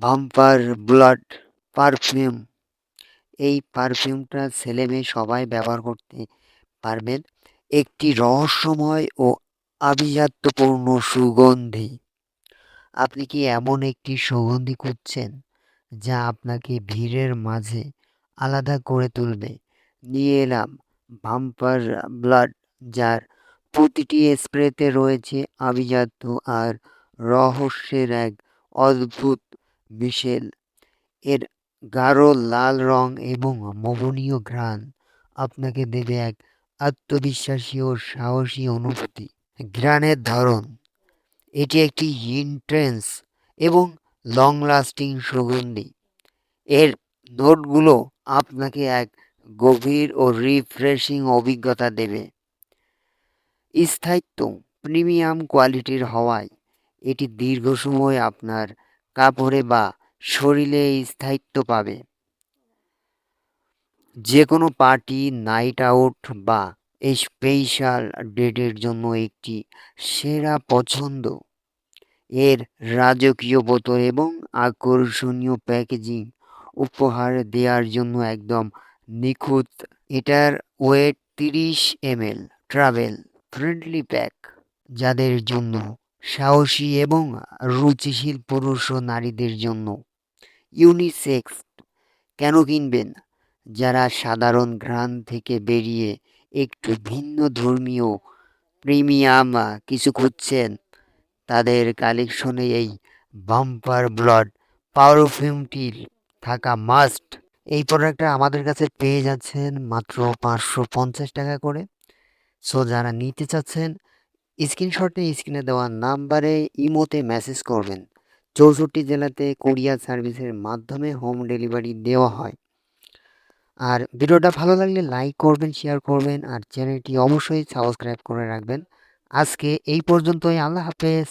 Bumper blood perfume. এই পারফিউমটা ছেলেমেয়ে সবাই ব্যবহার করতে পারবেন। একটি রহস্যময় ও আভিজাত্যপূর্ণ সুগন্ধি। আপনি কি এমন একটি সুগন্ধি খুঁজছেন যা আপনাকে ভিড়ের মাঝে আলাদা করে তুলবে? নিয়ে এলাম ভাম্পার ব্লাড, যার প্রতিটি স্প্রেতে রয়েছে আভিজাত্য আর রহস্যের এক অদ্ভুত মিশেল। এর গাঢ় লাল রং এবং মোহনীয় ঘ্রাণ আপনাকে দেবে এক আত্মবিশ্বাসী ও সাহসী অনুভূতি। ঘ্রাণের ধরন: এটি একটি ইন্টেন্স এবং লং লাস্টিং সুগন্ধি। এর নোটগুলো আপনাকে এক গভীর ও রিফ্রেশিং অভিজ্ঞতা দেবে। স্থায়িত্ব: প্রিমিয়াম কোয়ালিটির হওয়ায় এটি দীর্ঘ সময় আপনার কাপড়ে বা শরীরে স্থায়িত্ব পাবে। যে কোনো পার্টি, নাইট আউট বা স্পেশাল ডেটের জন্য একটি সেরা পছন্দ। এর রাজকীয় বোতল এবং আকর্ষণীয় প্যাকেজিং উপহার দেওয়ার জন্য একদম নিখুঁত। এটার weight 30 ml। Travel friendly pack, যাদের জন্য সাহসী এবং রুচিশীল পুরুষ ও নারীদের জন্য। ইউনিসেক্স। কেন কিনবেন? যারা সাধারণ ঘ্রাণ থেকে বেরিয়ে একটু ভিন্ন ধর্মীয় প্রিমিয়াম কিছু খুঁজছেন, তাদের কালেকশনে এই বাম্পার ব্লাড পারফিউমটির থাকা মাস্ট। এই প্রোডাক্টটা আমাদের কাছে পেয়ে যাচ্ছেন মাত্র 550 টাকা করে। সো যারা নিতে চাচ্ছেন, স্ক্রিনশটে স্ক্রিনে দেওয়া নাম্বারে ইমোতে মেসেজ করবেন। 64 জেলাতে কোরিয়ার সার্ভিসের মাধ্যমে হোম ডেলিভারি দেওয়া হয়। আর ভিডিওটা ভালো লাগলে লাইক করবেন, শেয়ার করবেন, আর চ্যানেলটি অবশ্যই সাবস্ক্রাইব করে রাখবেন। আজকে এই পর্যন্তই। আল্লাহ হাফেজ।